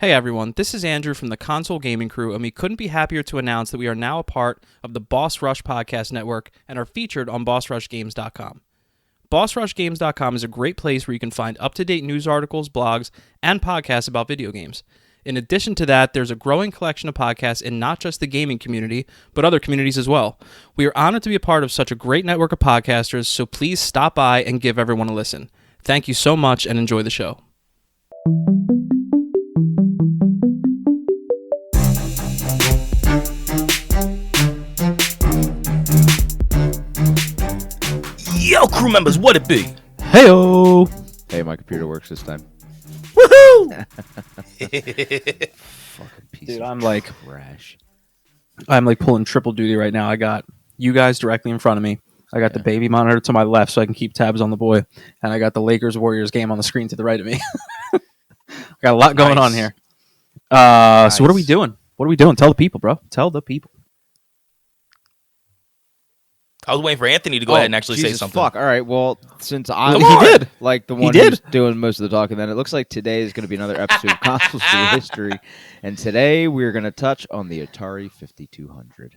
Hey everyone, this is Andrew from the Console Gaming Crew, and we couldn't be happier to announce that we are now a part of the Boss Rush Podcast Network and are featured on BossRushGames.com. BossRushGames.com is a great place where you can find up-to-date news articles, blogs, and podcasts about video games. In addition to that, there's a growing collection of podcasts in not just the gaming community, but other communities as well. We are honored to be a part of such a great network of podcasters, so please stop by and give everyone a listen. Thank you so much and enjoy the show. Yo, crew members, what it be? Heyo! Hey, my computer works this time. Woohoo! Fucking piece Dude, of I'm like trash. pulling triple duty right now. I got you guys directly in front of me. I got the baby monitor to my left so I can keep tabs on the boy. And I got the Lakers-Warriors game on the screen to the right of me. I got a lot going on here. So what are we doing? Tell the people, bro. Tell the people. I was waiting for Anthony to go ahead and actually say something. Fuck. All right. Well, since I'm He did. like the one who's doing most of the talking, then it looks like today is going to be another episode of Consoles Through History. And today we're going to touch on the Atari-5200.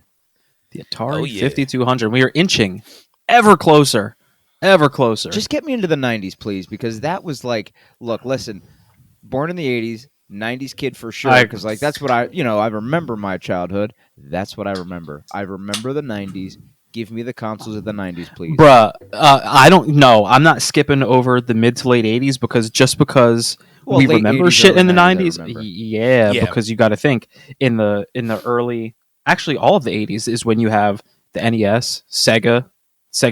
The Atari-5200. We are inching ever closer. Just get me into the 90s, please, because that was like, look, listen, born in the 80s, 90s kid for sure, because like that's what I remember my childhood. That's what I remember. I remember the 90s. Give me the consoles of the 90s, please. Bruh, I don't know. I'm not skipping over the mid to late 80s because we remember 80s, shit in the 90s. Yeah, Because you got to think in the early, actually all of the 80s is when you have the NES, Sega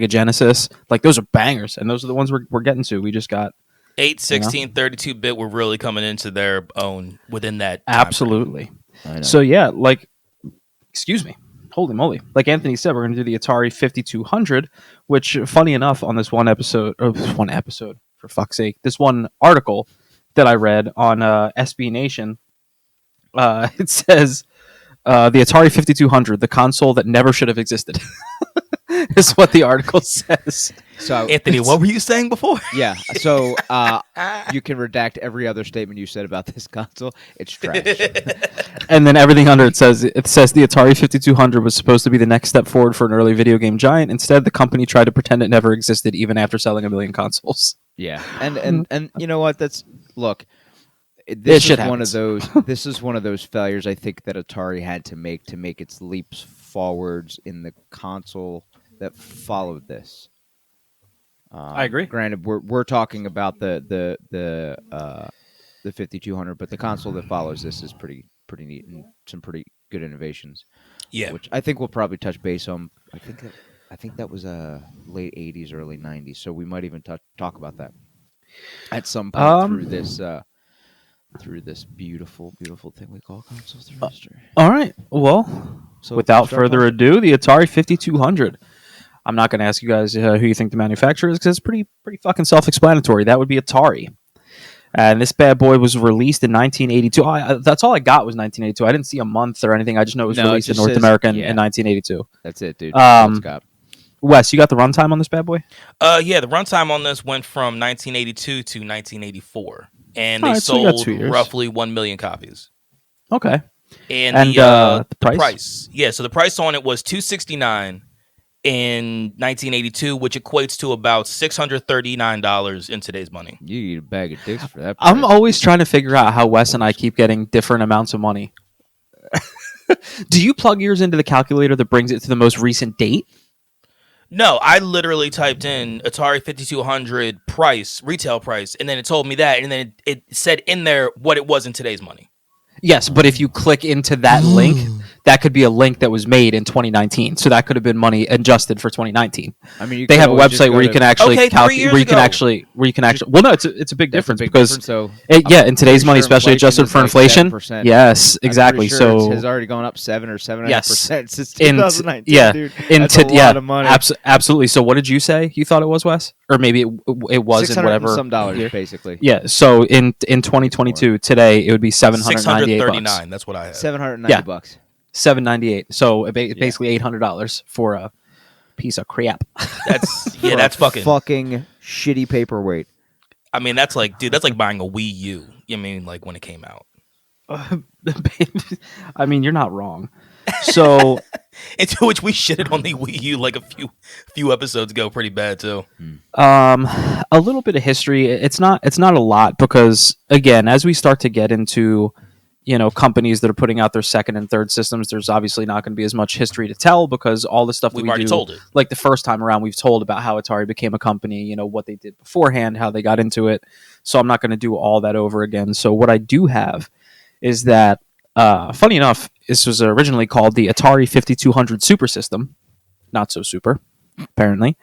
Genesis. Like those are bangers, and those are the ones we're getting to. We just got 8, 16, 32-bit were really coming into their own within that time absolutely. I know. So yeah, like, excuse me. Holy moly. Like Anthony said, we're going to do the Atari-5200, which, funny enough, on this one episode, for fuck's sake, this one article that I read on SB Nation, it says, the Atari-5200, the console that never should have existed, is what the article says. So, Anthony, what were you saying before? Yeah, so you can redact every other statement you said about this console. It's trash. And then everything under it says the Atari-5200 was supposed to be the next step forward for an early video game giant. Instead, the company tried to pretend it never existed, even after selling 1 million consoles. Yeah, and you know what? Look. This is one of those failures I think that Atari had to make its leaps forwards in the console that followed this. I agree. Granted, we're talking about the 5200, but the console that follows this is pretty neat and some pretty good innovations. Yeah, which I think we'll probably touch base on. I think that was late 80s, early 90s. So we might even talk about that at some point through this beautiful thing we call Consoles Through History. All right. Well, So without further ado, the Atari-5200. I'm not going to ask you guys who you think the manufacturer is because it's pretty fucking self-explanatory. That would be Atari. And this bad boy was released in 1982. That's all I got was 1982. I didn't see a month or anything. I just know it was released in North America in 1982. That's it, dude. Wes, you got the runtime on this bad boy? Yeah, the runtime on this went from 1982 to 1984. And they sold roughly 1 million copies. Okay. And the price? Yeah, so the price on it was $269 in 1982, which equates to about $639 in today's money. You eat a bag of dicks for that price. I'm always trying to figure out how Wes and I keep getting different amounts of money. Do you plug yours into the calculator that brings it to the most recent date? No, I literally typed in Atari 5200 price, retail price, and then it told me that, and then it said in there what it was in today's money. Yes, but if you click into that link, that could be a link that was made in 2019. So that could have been money adjusted for 2019. I mean, they have a website where you can actually calculate. Well, no, it's a big difference because so in today's money, especially adjusted for inflation. Yes, exactly. So it has already gone up 7 or 7.5% since 2019. Dude. That's a lot of money. Absolutely. So what did you say? You thought it was, Wes, or maybe it was in whatever some dollars basically. Yeah. So in 2022 today, it would be $798. That's what I had. $790. $798. So basically $800 for a piece of crap. That's fucking shitty paperweight. I mean, that's like buying a Wii U. I mean, like when it came out. I mean, you're not wrong. So, into which we shitted on the Wii U like a few episodes ago, pretty bad too. a little bit of history. It's not a lot because again, as we start to get into companies that are putting out their second and third systems, there's obviously not going to be as much history to tell because all the stuff We've we already do, told it. like the first time around, we've told about how Atari became a company, what they did beforehand, how they got into it. So I'm not going to do all that over again. So what I do have is that, funny enough, this was originally called the Atari-5200 Super System. Not so super, apparently.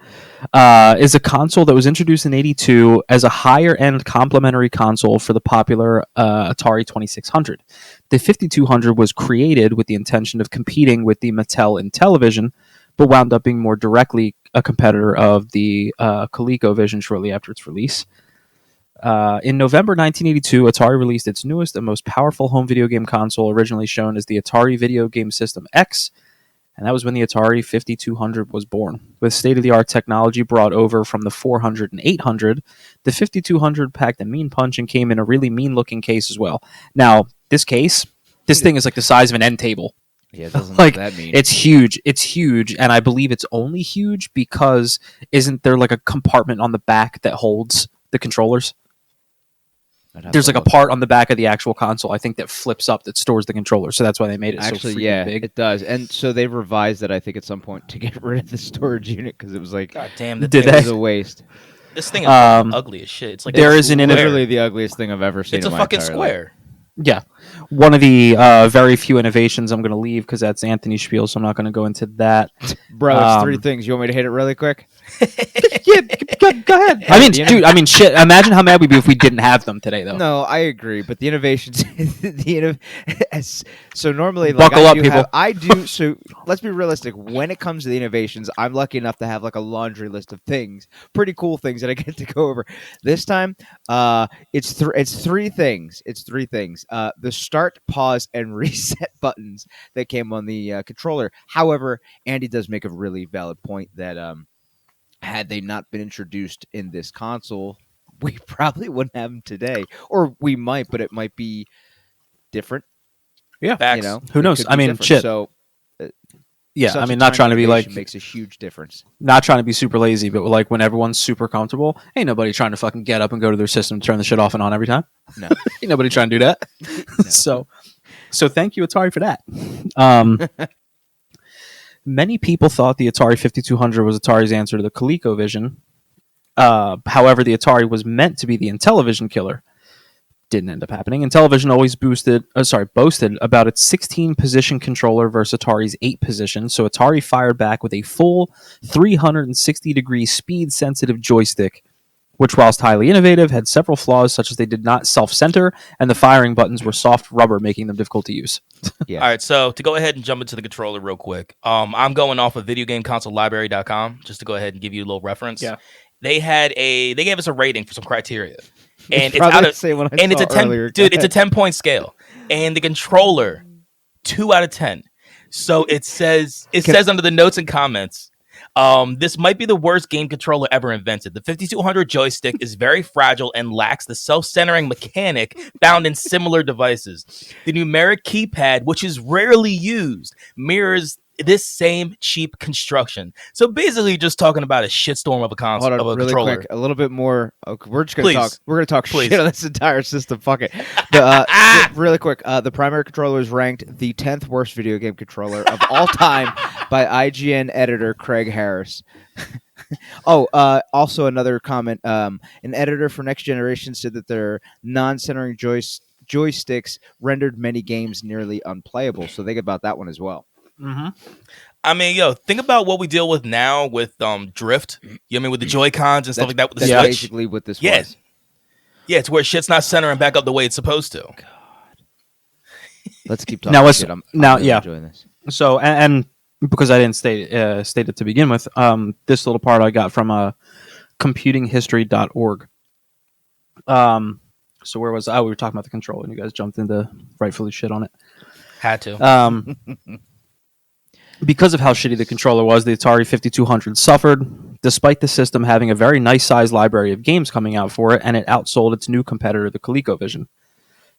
Is a console that was introduced in '82 as a higher-end complementary console for the popular Atari 2600. The 5200 was created with the intention of competing with the Mattel Intellivision, but wound up being more directly a competitor of the ColecoVision shortly after its release. In November 1982, Atari released its newest and most powerful home video game console, originally shown as the Atari Video Game System X, and that was when the Atari 5200 was born. With state-of-the-art technology brought over from the 400 and 800, the 5200 packed a mean punch and came in a really mean-looking case as well. Now, this thing is like the size of an end table. Yeah, it doesn't like look that mean. It's huge, and I believe it's only huge because isn't there like a compartment on the back that holds the controllers? There's like a part on the back of the actual console, I think, that flips up that stores the controller. So that's why they made it so freaking big. It does. And so they revised it, I think, at some point to get rid of the storage unit because it was like, God damn, it was a waste. This thing is ugly as shit. It's like literally the ugliest thing I've ever seen. It's a fucking square. Yeah. One of the very few innovations I'm going to leave because that's Anthony's spiel, so I'm not going to go into that. Bro, it's three things. You want me to hit it really quick? Yeah, go ahead. I mean, dude, shit. Imagine how mad we'd be if we didn't have them today, though. No, I agree. But the innovations, so normally, buckle up, people. So let's be realistic. When it comes to the innovations, I'm lucky enough to have like a laundry list of things, pretty cool things that I get to go over. This time, it's three things. It's three things. The start, pause, and reset buttons that came on the controller. However, Andy does make a really valid point that had they not been introduced in this console, we probably wouldn't have them today. Or we might, but it might be different. Yeah. Facts. Who knows? I mean, shit. So, yeah, I mean, not trying to be like... makes a huge difference. Not trying to be super lazy, but like when everyone's super comfortable, ain't nobody trying to fucking get up and go to their system and turn the shit off and on every time. No. Ain't nobody trying to do that. No. So thank you, Atari, for that. Many people thought the Atari 5200 was Atari's answer to the ColecoVision. However, the Atari was meant to be the Intellivision killer. Didn't end up happening. Intellivision always boasted about its 16-position controller versus Atari's 8-position, so Atari fired back with a full 360-degree speed-sensitive joystick, which, whilst highly innovative, had several flaws, such as they did not self-center, and the firing buttons were soft rubber, making them difficult to use. Yeah. All right, so to go ahead and jump into the controller real quick, I'm going off of videogameconsolelibrary.com just to go ahead and give you a little reference. Yeah. They gave us a rating for some criteria. And it's probably out of, the same one I and it's saw a 10, earlier. dude. It's a 10-point scale, and the controller, 2 out of 10. So it says under the notes and comments, this might be the worst game controller ever invented. The 5200 joystick is very fragile and lacks the self-centering mechanic found in similar devices. The numeric keypad, which is rarely used, mirrors this same cheap construction. So basically, just talking about a shitstorm of a console, Hold on, of a really controller. quick, a little bit more. Okay, we're just gonna talk. We're gonna talk Please. shit on this entire system. Fuck it. Really quick, the primary controller is ranked the 10th worst video game controller of all time by IGN editor Craig Harris. Also another comment. An editor for Next Generation said that their non-centering joysticks rendered many games nearly unplayable. So think about that one as well. Mm-hmm. I mean, think about what we deal with now with drift. You know what I mean, with the Joy-Cons and stuff like that with the That's Switch. basically what this Yeah. was. Yeah, it's where shit's not centering back up the way it's supposed to. God. Let's keep talking. Now, shit. I'm really enjoying this. So, and because I didn't state it to begin with, this little part I got from computinghistory.org. So where was I? We were talking about the controller, and you guys jumped into rightfully shit on it. Had to. Because of how shitty the controller was, the Atari 5200 suffered, despite the system having a very nice sized library of games coming out for it, and it outsold its new competitor, the ColecoVision.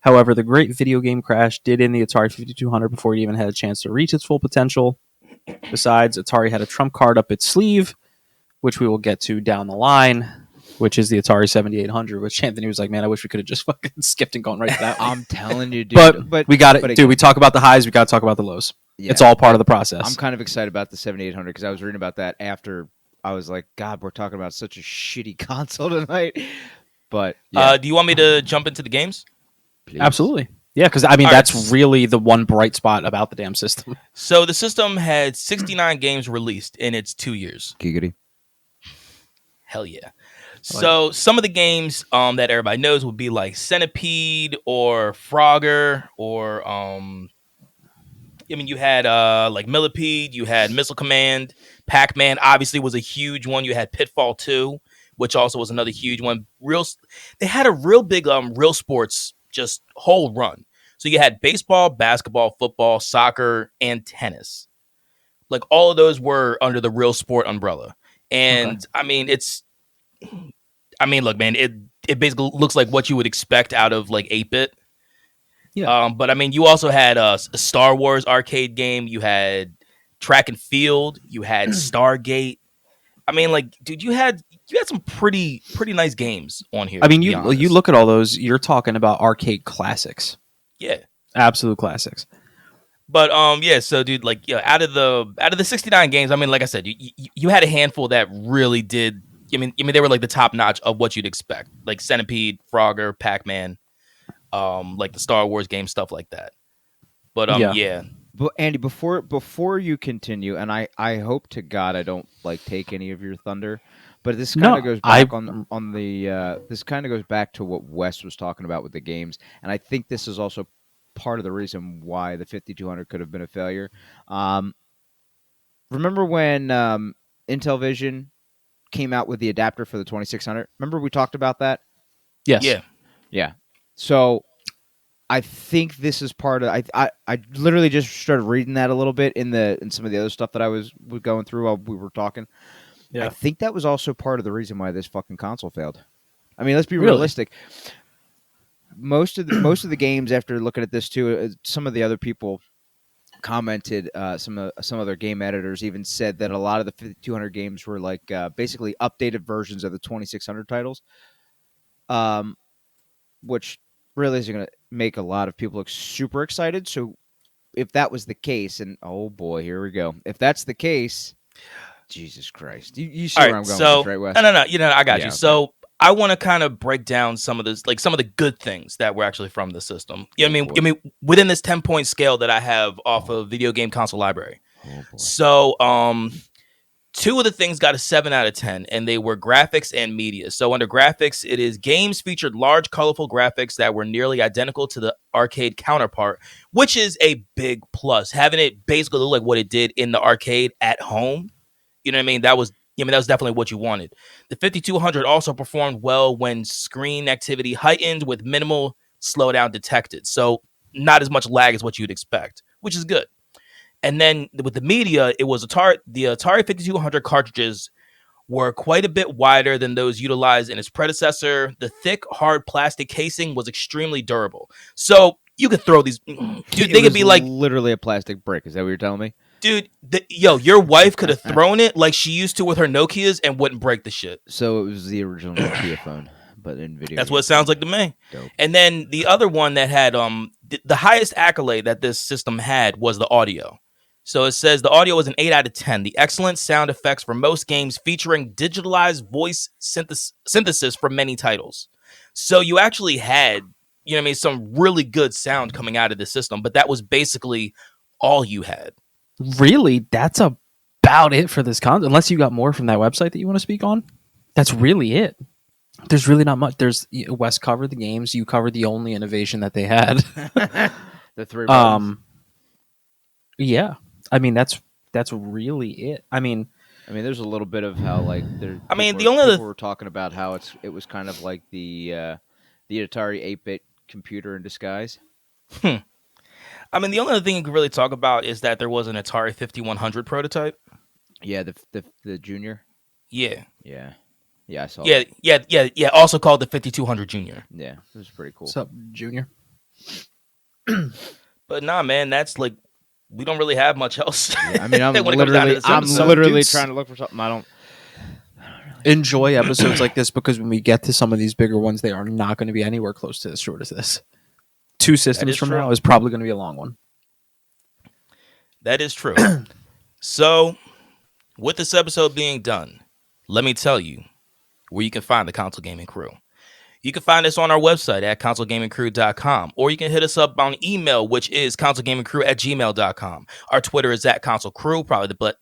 However, the great video game crash did end the Atari 5200 before it even had a chance to reach its full potential. Besides, Atari had a trump card up its sleeve, which we will get to down the line, which is the Atari 7800, which Anthony was like, man, I wish we could have just fucking skipped and gone right to that one. I'm telling you, dude. But we got it. Dude, we talk about the highs, we got to talk about the lows. Yeah, it's all part of the process. I'm kind of excited about the 7800 because I was reading about that after I was like, God, we're talking about such a shitty console tonight. But yeah. Do you want me to jump into the games? Please. Absolutely. Yeah, because I mean, that's really the one bright spot about the damn system. So the system had 69 games released in its 2 years. Giggity. Hell yeah. So some of the games that everybody knows would be like Centipede or Frogger or you had like Millipede, you had Missile Command, Pac-Man obviously was a huge one. You had Pitfall 2, which also was another huge one. They had a real big real sports just whole run. So you had baseball, basketball, football, soccer, and tennis. Like all of those were under the real sport umbrella. And look, man, it basically looks like what you would expect out of like 8-bit. Yeah. But I mean, you also had a Star Wars arcade game. You had Track and Field. You had Stargate. I mean, like, dude, you had some pretty nice games on here. I mean, you look at all those. You're talking about arcade classics. Yeah, absolute classics. But so dude, like, out of the 69 games, I mean, like I said, you had a handful that really did. I mean, they were like the top notch of what you'd expect, like Centipede, Frogger, Pac-Man, like the Star Wars game, stuff like that. But yeah. But Andy, before you continue, and I hope to God I don't like take any of your thunder, but this kind of goes back on the this kind of goes back to what Wes was talking about with the games, and I think this is also part of the reason why the 5200 could have been a failure. Remember when Intellivision came out with the adapter for the 2600? Remember we talked about that? Yes. Yeah. So I think this is part of. I literally just started reading that a little bit in some of the other stuff that I was going through while we were talking. Yeah. I think that was also part of the reason why this fucking console failed. I mean, let's be realistic. Most of the games, after looking at this too, some of the other people commented. Some other game editors even said that a lot of the 5200 games were like basically updated versions of the 2600 titles, which really is going to make a lot of people look super excited. So if that was the case, and oh boy, here we go. If that's the case, Jesus Christ. You see where I'm going with this, right, Wes? No. I got you. Okay. So I want to kind of break down some of the good things that were actually from the system. I mean, within this 10-point scale that I have off of Video Game Console Library. Oh, boy. So, two of the things got a 7 out of 10, and they were graphics and media. So under graphics, it is games featured large, colorful graphics that were nearly identical to the arcade counterpart, which is a big plus. Having it basically look like what it did in the arcade at home, you know what I mean? That was definitely what you wanted. The 5200 also performed well when screen activity heightened with minimal slowdown detected. So not as much lag as what you'd expect, which is good. And then with the media, it was the Atari 5200 cartridges were quite a bit wider than those utilized in its predecessor. The thick, hard plastic casing was extremely durable. So you could throw these. Dude, they could be like literally a plastic brick. Is that what you're telling me? Dude, your wife could have thrown it like she used to with her Nokias and wouldn't break the shit. So it was the original Nokia phone, but in video. That's what it sounds like to me. Dope. And then the other one that had the highest accolade that this system had was the audio. So it says the audio was an 8 out of 10. The excellent sound effects for most games featuring digitalized voice synthesis for many titles. So you actually had, some really good sound coming out of the system, but that was basically all you had. Really? That's about it for this console? Unless you got more from that website that you want to speak on? That's really it. There's really not much. Wes covered the games. You covered the only innovation that they had. The 3 buttons. Yeah. I mean, that's really it. I mean, there's a little bit of how like there. The only people were talking about how it was kind of like the Atari 8-bit computer in disguise. The only other thing you could really talk about is that there was an Atari 5100 prototype. Yeah, the Junior. Yeah. Yeah, I saw. Yeah. Also called the 5200 Junior. Yeah, it was pretty cool. What's up, Junior? But nah, man, that's like we don't really have much else. Yeah, I mean, I'm when it comes down to literally, this I'm episode. literally Dudes. trying to look for something. I don't. Enjoy episodes like this because when we get to some of these bigger ones, they are not going to be anywhere close to as short as this. 2 systems from true. now is probably going to be a long one. That is true. So, with this episode being done, let me tell you where you can find the Console Gaming Crew. You can find us on our website at consolegamingcrew.com, or you can hit us up on email, which is consolegamingcrew@gmail.com. Our Twitter is at Console Crew, probably the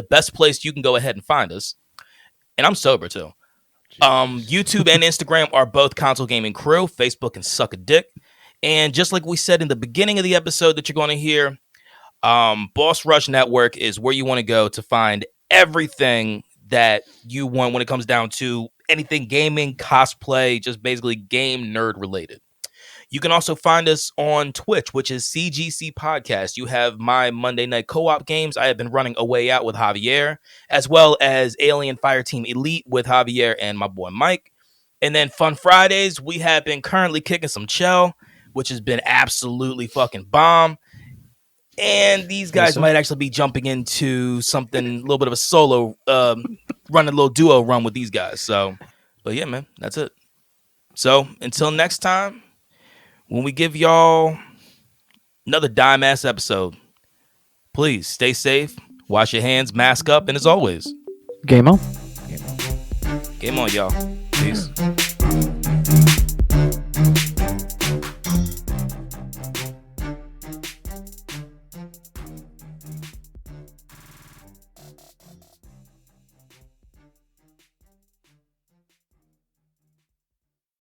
best place you can go ahead and find us. And I'm sober too. YouTube and Instagram are both Console Gaming Crew. Facebook can suck a dick. And just like we said in the beginning of the episode that you're going to hear, Boss Rush Network is where you want to go to find everything that you want when it comes down to anything gaming, cosplay, just basically game nerd related. You can also find us on Twitch, which is CGC Podcast. You have my Monday night co-op games. I have been running A Way Out with Javier, as well as Alien Fireteam Elite with Javier and my boy Mike. And then Fun Fridays, we have been currently kicking some Chell, which has been absolutely fucking bomb. And these guys might actually be jumping into something, a little bit of a solo, running a little duo run with these guys. So, but yeah, man, that's it. So until next time, when we give y'all another dime ass episode, please stay safe, wash your hands, mask up, and as always, Game on. game on, y'all. Peace.